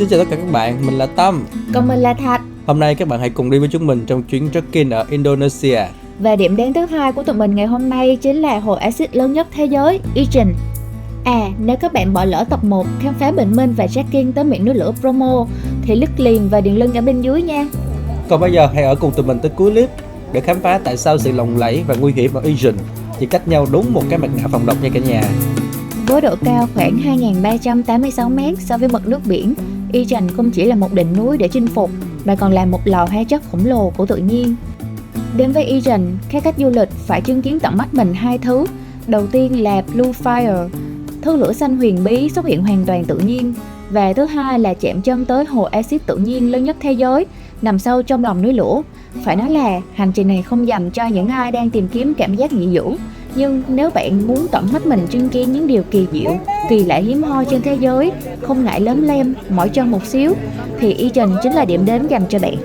Xin chào tất cả các bạn, mình là Tâm. Còn mình là Thạch. Hôm nay các bạn hãy cùng đi với chúng mình trong chuyến trekking ở Indonesia. Và điểm đến thứ hai của tụi mình ngày hôm nay chính là hồ axit lớn nhất thế giới, Ijen. Nếu các bạn bỏ lỡ tập 1 khám phá bình minh và trekking tới miệng núi lửa Bromo thì click liền vào đường link ở bên dưới nha. Còn bây giờ hãy ở cùng tụi mình tới cuối clip để khám phá tại sao sự lộng lẫy và nguy hiểm ở Ijen chỉ cách nhau đúng một cái mặt nạ phòng độc nha cả nhà. Với độ cao khoảng 2.386m so với mực nước biển, Ijen không chỉ là một đỉnh núi để chinh phục mà còn là một lò hóa chất khổng lồ của tự nhiên. Đến với Ijen, các khách du lịch phải chứng kiến tận mắt mình hai thứ. Đầu tiên là Blue Fire, thứ lửa xanh huyền bí xuất hiện hoàn toàn tự nhiên. Và thứ hai là chạm chân tới hồ axit tự nhiên lớn nhất thế giới, nằm sâu trong lòng núi lửa. Phải nói là hành trình này không dành cho những ai đang tìm kiếm cảm giác nghỉ dưỡng. Nhưng nếu bạn muốn tận mắt mình chứng kiến những điều kỳ diệu, kỳ lạ hiếm hoi trên thế giới, không ngại lấm lem, mỏi chân một xíu, thì Ijen chính là điểm đến dành cho bạn.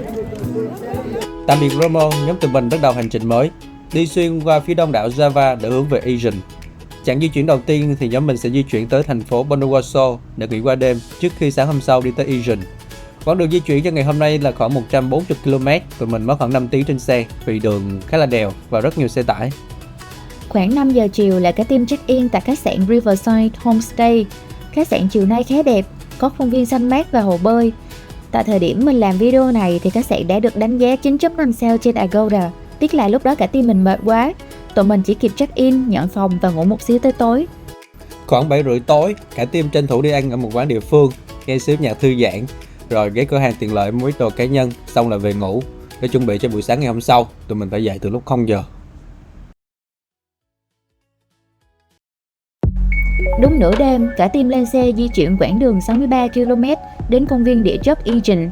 Tạm biệt Bromo, nhóm tụi mình bắt đầu hành trình mới, đi xuyên qua phía đông đảo Java để hướng về Ijen. Chặng di chuyển đầu tiên thì nhóm mình sẽ di chuyển tới thành phố Bondowoso để nghỉ qua đêm trước khi sáng hôm sau đi tới Ijen. Quãng đường di chuyển cho ngày hôm nay là khoảng 140 km, tụi mình mất khoảng 5 tiếng trên xe vì đường khá là đèo và rất nhiều xe tải. Khoảng 5 giờ chiều là cái team check-in tại khách sạn Riverside Homestay. Khách sạn chiều nay khá đẹp, có khuôn viên xanh mát và hồ bơi. Tại thời điểm mình làm video này thì khách sạn đã được đánh giá 9.5 sao trên Agoda. Tiếc là lúc đó cả team mình mệt quá, tụi mình chỉ kịp check-in, nhận phòng và ngủ một xíu tới tối. Khoảng 7 rưỡi tối, cả team tranh thủ đi ăn ở một quán địa phương, nghe xíu nhạc thư giãn, rồi ghé cửa hàng tiện lợi mua ít đồ cá nhân, xong là về ngủ để chuẩn bị cho buổi sáng ngày hôm sau. Tụi mình phải dậy từ lúc 0 giờ. Đúng nửa đêm, cả team lên xe di chuyển quãng đường 63 km đến công viên địa chất Ijen.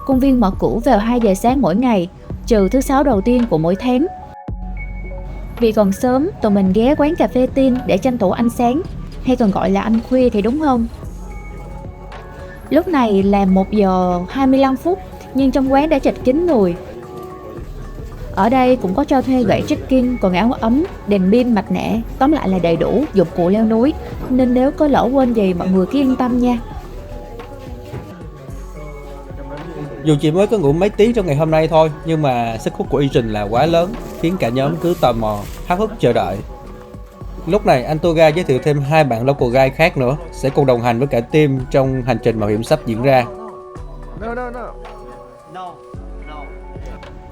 Công viên mở cửa vào 2 giờ sáng mỗi ngày, trừ thứ sáu đầu tiên của mỗi tháng. Vì còn sớm, tụi mình ghé quán cà phê Tin để tranh thủ ăn sáng, hay còn gọi là ăn khuya thì đúng không? Lúc này là 1 giờ 25 phút, nhưng trong quán đã chật kín người. Ở đây cũng có cho thuê gậy trekking, quần áo ấm, đèn pin, mặt nạ, tóm lại là đầy đủ dụng cụ leo núi, nên nếu có lỡ quên gì mọi người cứ yên tâm nha. Dù chỉ mới có ngủ mấy tiếng trong ngày hôm nay thôi, nhưng mà sức hút của Ijen là quá lớn, khiến cả nhóm cứ tò mò, háo hức chờ đợi. Lúc này anh tour guide giới thiệu thêm 2 bạn local guide khác nữa sẽ cùng đồng hành với cả team trong hành trình mạo hiểm sắp diễn ra.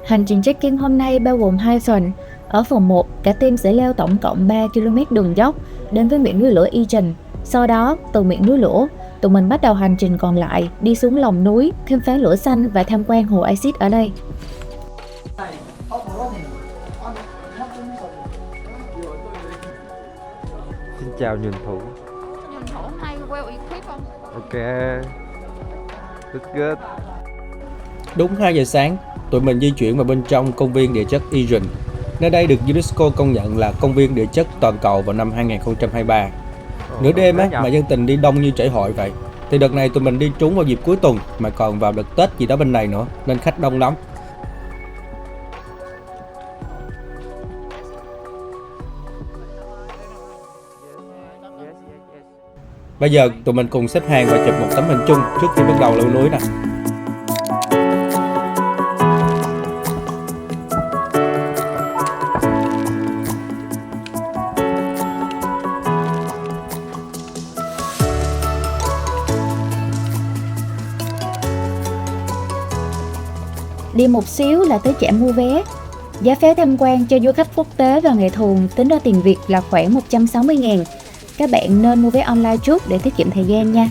Hành trình trekking hôm nay bao gồm 2 phần. Ở phần 1, cả team sẽ leo tổng cộng 3 km đường dốc đến với miệng núi lửa Ijen. Sau đó, từ miệng núi lửa, tụi mình bắt đầu hành trình còn lại, đi xuống lòng núi, khám phá lửa xanh và tham quan hồ axit ở đây. Xin chào nhuần thủ. Nhuần thủ hôm nay well equipped không? Ok. Rất good. Đúng 2 giờ sáng, tụi mình di chuyển vào bên trong công viên địa chất Ijen. Nơi đây được UNESCO công nhận là công viên địa chất toàn cầu vào năm 2023. Nửa đêm mà dân tình đi đông như trễ hội vậy. Thì đợt này tụi mình đi trúng vào dịp cuối tuần mà còn vào đợt Tết gì đó bên này nữa, nên khách đông lắm. Bây giờ tụi mình cùng xếp hàng và chụp một tấm hình chung trước khi bắt đầu leo núi nè. Đi một xíu là tới trạm mua vé. Giá vé tham quan cho du khách quốc tế và ngày thường tính ra tiền Việt là khoảng 160.000. Các bạn nên mua vé online trước để tiết kiệm thời gian nha.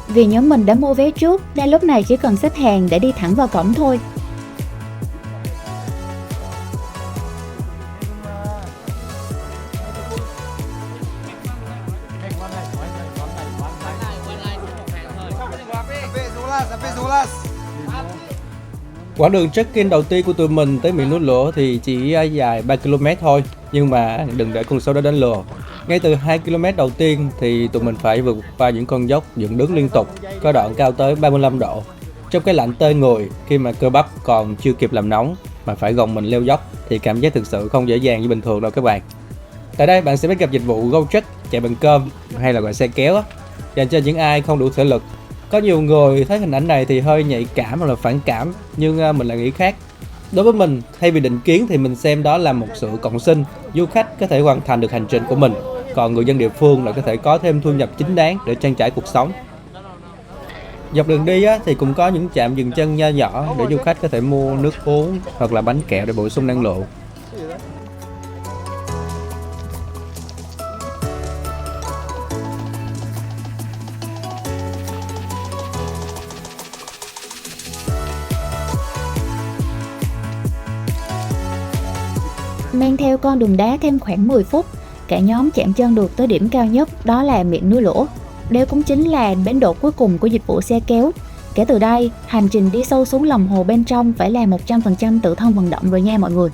Vì nhóm mình đã mua vé trước nên lúc này chỉ cần xếp hàng để đi thẳng vào cổng thôi. Quãng đường trekking đầu tiên của tụi mình tới miệng núi lửa thì chỉ dài 3 km thôi, nhưng mà đừng để con số đó đánh lừa. Ngay từ 2 km đầu tiên thì tụi mình phải vượt qua những con dốc dựng đứng liên tục, có đoạn cao tới 35 độ. Trong cái lạnh tê người khi mà cơ bắp còn chưa kịp làm nóng mà phải gồng mình leo dốc thì cảm giác thực sự không dễ dàng như bình thường đâu các bạn. Tại đây bạn sẽ bắt gặp dịch vụ GoTrek chạy bằng cơm hay là gọi xe kéo á. dành cho những ai không đủ thể lực. Có nhiều người thấy hình ảnh này thì hơi nhạy cảm hoặc là phản cảm, nhưng mình lại nghĩ khác. Đối với mình, thay vì định kiến thì mình xem đó là một sự cộng sinh. Du khách có thể hoàn thành được hành trình của mình, còn người dân địa phương lại có thể có thêm thu nhập chính đáng để trang trải cuộc sống. Dọc đường đi thì cũng có những trạm dừng chân nho nhỏ để du khách có thể mua nước uống hoặc là bánh kẹo để bổ sung năng lượng. Men theo con đường đá thêm khoảng 10 phút, cả nhóm chạm chân được tới điểm cao nhất, đó là miệng núi lửa. Đây cũng chính là bến đỗ cuối cùng của dịch vụ xe kéo. Kể từ đây, hành trình đi sâu xuống lòng hồ bên trong phải là 100% tự thân vận động rồi nha mọi người.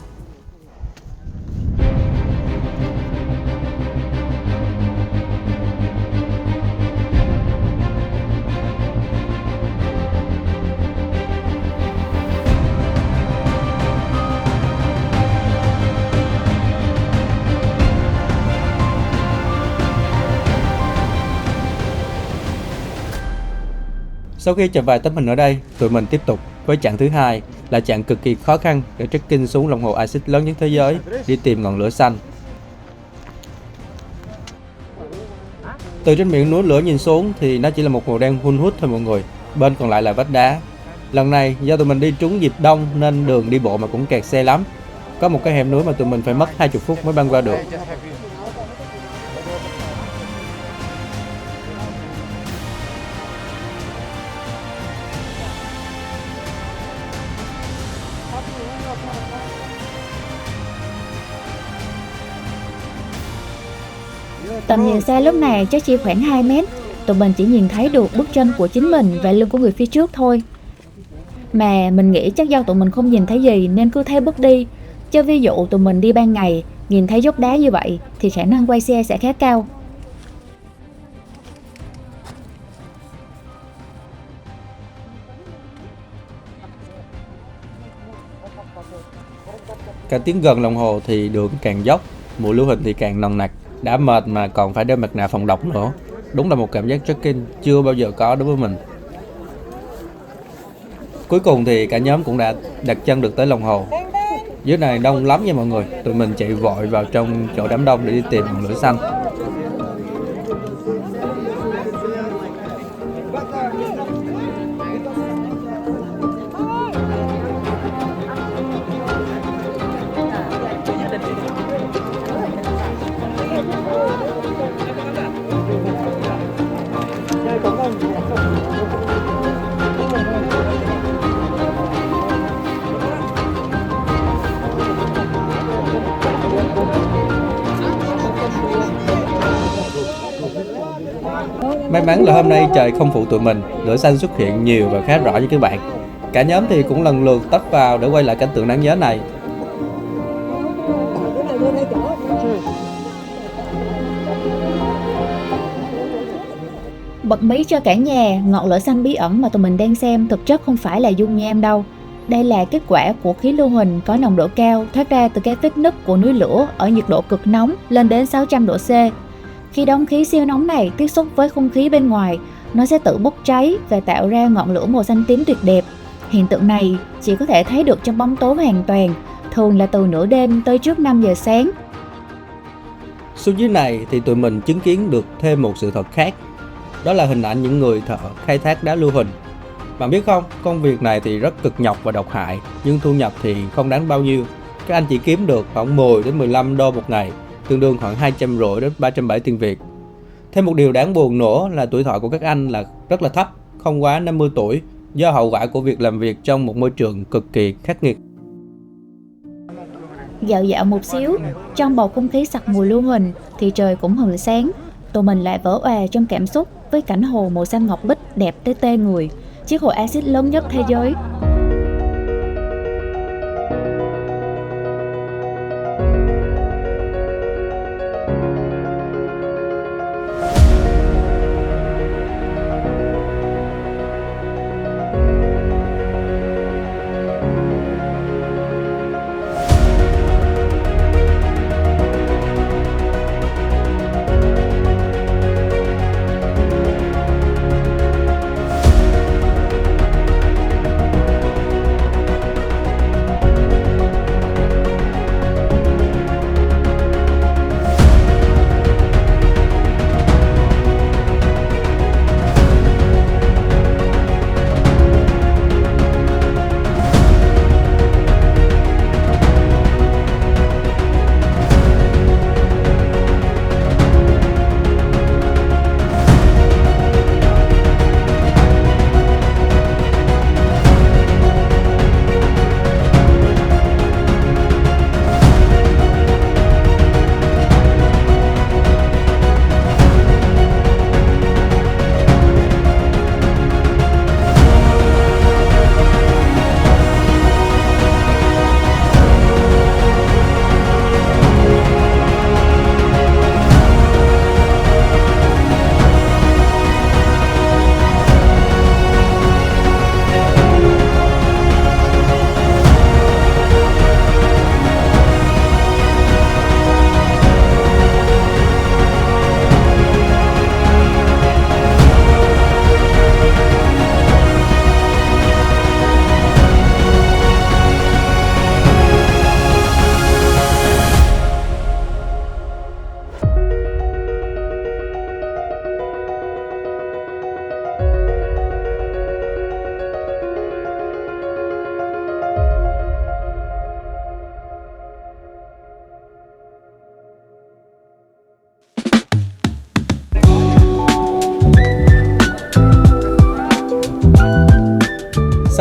Sau khi chụp vài tấm hình ở đây, tụi mình tiếp tục với chặng thứ hai là chặng cực kỳ khó khăn để trekking xuống lòng hồ axit lớn nhất thế giới đi tìm ngọn lửa xanh. Từ trên miệng núi lửa nhìn xuống thì nó chỉ là một màu đen hun hút thôi mọi người, bên còn lại là vách đá. Lần này do tụi mình đi trúng dịp đông nên đường đi bộ mà cũng kẹt xe lắm. Có một cái hẻm núi mà tụi mình phải mất 20 phút mới băng qua được. Tầm nhìn xa lúc này chắc chỉ khoảng 2 mét, tụi mình chỉ nhìn thấy được bước chân của chính mình và lưng của người phía trước thôi. Mà mình nghĩ chắc do tụi mình không nhìn thấy gì nên cứ thế bước đi. Chứ ví dụ tụi mình đi ban ngày, nhìn thấy dốc đá như vậy thì khả năng quay xe sẽ khá cao. Càng tiến gần lòng hồ thì đường càng dốc, mùa lưu huỳnh thì càng nồng nặc. Đã mệt mà còn phải đeo mặt nạ phòng độc nữa. Đúng là một cảm giác trekking chưa bao giờ có đối với mình. Cuối cùng thì cả nhóm cũng đã đặt chân được tới lòng hồ. Dưới này đông lắm nha mọi người. Tụi mình chạy vội vào trong chỗ đám đông để đi tìm ngọn lửa xanh. May mắn là hôm nay trời không phụ tụi mình, lửa xanh xuất hiện nhiều và khá rõ với các bạn. Cả nhóm thì cũng lần lượt tấp vào để quay lại cảnh tượng đáng nhớ này. Bật mí cho cả nhà, ngọn lửa xanh bí ẩn mà tụi mình đang xem thực chất không phải là dung nham đâu. Đây là kết quả của khí lưu huỳnh có nồng độ cao thoát ra từ các vết nứt của núi lửa ở nhiệt độ cực nóng lên đến 600 độ C. Khi đống khí siêu nóng này tiếp xúc với không khí bên ngoài, nó sẽ tự bốc cháy và tạo ra ngọn lửa màu xanh tím tuyệt đẹp. Hiện tượng này chỉ có thể thấy được trong bóng tối hoàn toàn, thường là từ nửa đêm tới trước 5 giờ sáng. Xuống dưới này thì tụi mình chứng kiến được thêm một sự thật khác. Đó là hình ảnh những người thợ khai thác đá lưu huỳnh. Bạn biết không, công việc này thì rất cực nhọc và độc hại, nhưng thu nhập thì không đáng bao nhiêu. Các anh chỉ kiếm được khoảng 10 đến 15 đô một ngày, tương đương khoảng 250 đến 370 tiền Việt. Thêm một điều đáng buồn nữa là tuổi thọ của các anh là rất là thấp, không quá 50 tuổi, do hậu quả của việc làm việc trong một môi trường cực kỳ khắc nghiệt. Dạo một xíu, trong bầu không khí sặc mùi lưu huỳnh thì trời cũng hừng sáng. Tụi mình lại vỡ òa trong cảm xúc với cảnh hồ màu xanh ngọc bích đẹp tới tê người, chiếc hồ axit lớn nhất thế giới.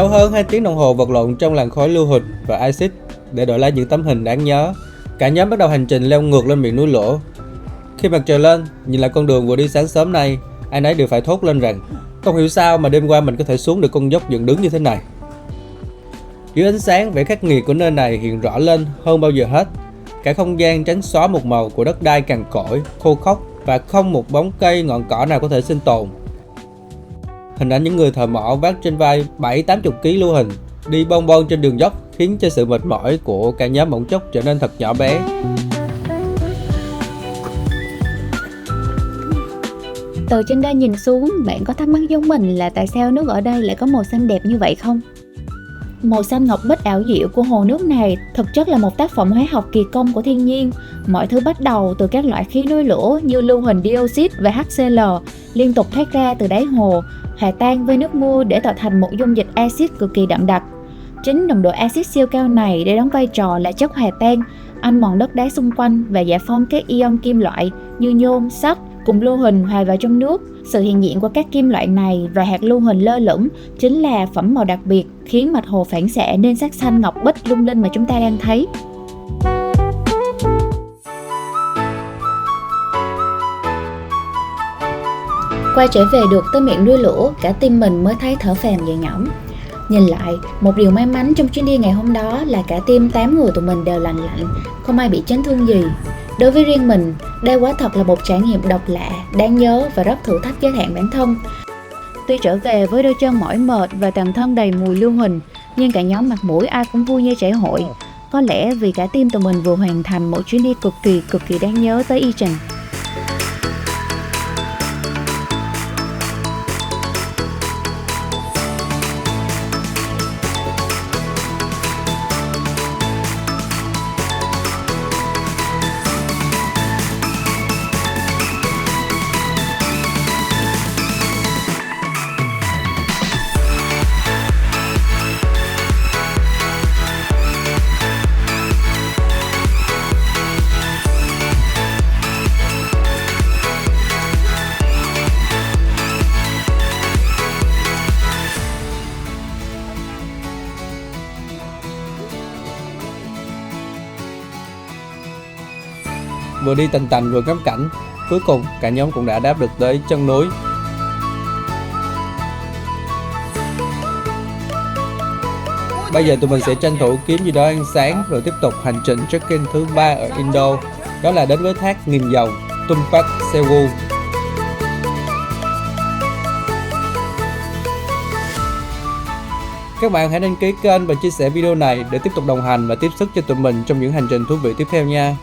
Sau hơn 2 tiếng đồng hồ vật lộn trong làn khói lưu huỳnh và axit để đổi lấy những tấm hình đáng nhớ, cả nhóm bắt đầu hành trình leo ngược lên miệng núi lửa. Khi mặt trời lên, nhìn lại con đường vừa đi sáng sớm nay, ai nấy đều phải thốt lên rằng không hiểu sao mà đêm qua mình có thể xuống được con dốc dựng đứng như thế này. Dưới ánh sáng, vẻ khắc nghiệt của nơi này hiện rõ lên hơn bao giờ hết. Cả không gian trắng xóa một màu của đất đai cằn cỗi, khô khốc và không một bóng cây ngọn cỏ nào có thể sinh tồn. Hình ảnh những người thợ mỏ vác trên vai 7-80 kg lưu huỳnh đi bon bon trên đường dốc khiến cho sự mệt mỏi của cả nhóm bỗng chốc trở nên thật nhỏ bé. Từ trên đây nhìn xuống, bạn có thắc mắc giống mình là tại sao nước ở đây lại có màu xanh đẹp như vậy không? Màu xanh ngọc bích ảo diệu của hồ nước này thực chất là một tác phẩm hóa học kỳ công của thiên nhiên. Mọi thứ bắt đầu từ các loại khí núi lửa như lưu huỳnh dioxide và HCl liên tục thoát ra từ đáy hồ, hòa tan với nước mưa để tạo thành một dung dịch axit cực kỳ đậm đặc. Chính nồng độ axit siêu cao này để đóng vai trò là chất hòa tan, ăn mòn đất đá xung quanh và giải phóng các ion kim loại như nhôm, sắt cùng lưu huỳnh hòa vào trong nước. Sự hiện diện của các kim loại này và hạt lưu huỳnh lơ lửng chính là phẩm màu đặc biệt khiến mặt hồ phản xạ nên sắc xanh ngọc bích lung linh mà chúng ta đang thấy. Quay trở về được tới miệng núi lửa, cả team mình mới thấy thở phào nhẹ nhõm. Nhìn lại, một điều may mắn trong chuyến đi ngày hôm đó là cả team 8 người tụi mình đều lành lặn, không ai bị chấn thương gì. Đối với riêng mình, đây quả thật là một trải nghiệm độc lạ, đáng nhớ và rất thử thách giới hạn bản thân. Tuy trở về với đôi chân mỏi mệt và toàn thân đầy mùi lưu huỳnh, nhưng cả nhóm mặt mũi ai cũng vui như trải hội. Có lẽ vì cả team tụi mình vừa hoàn thành một chuyến đi cực kỳ đáng nhớ tới Ichen. Vừa đi tần tành vừa ngắm cảnh, cuối cùng cả nhóm cũng đã đáp được tới chân núi. Bây giờ tụi mình sẽ tranh thủ kiếm gì đó ăn sáng rồi tiếp tục hành trình trekking thứ 3 ở Indo, đó là đến với thác nghìn dòng Tumpak Sewu. Các bạn hãy đăng ký kênh và chia sẻ video này để tiếp tục đồng hành và tiếp sức cho tụi mình trong những hành trình thú vị tiếp theo nha.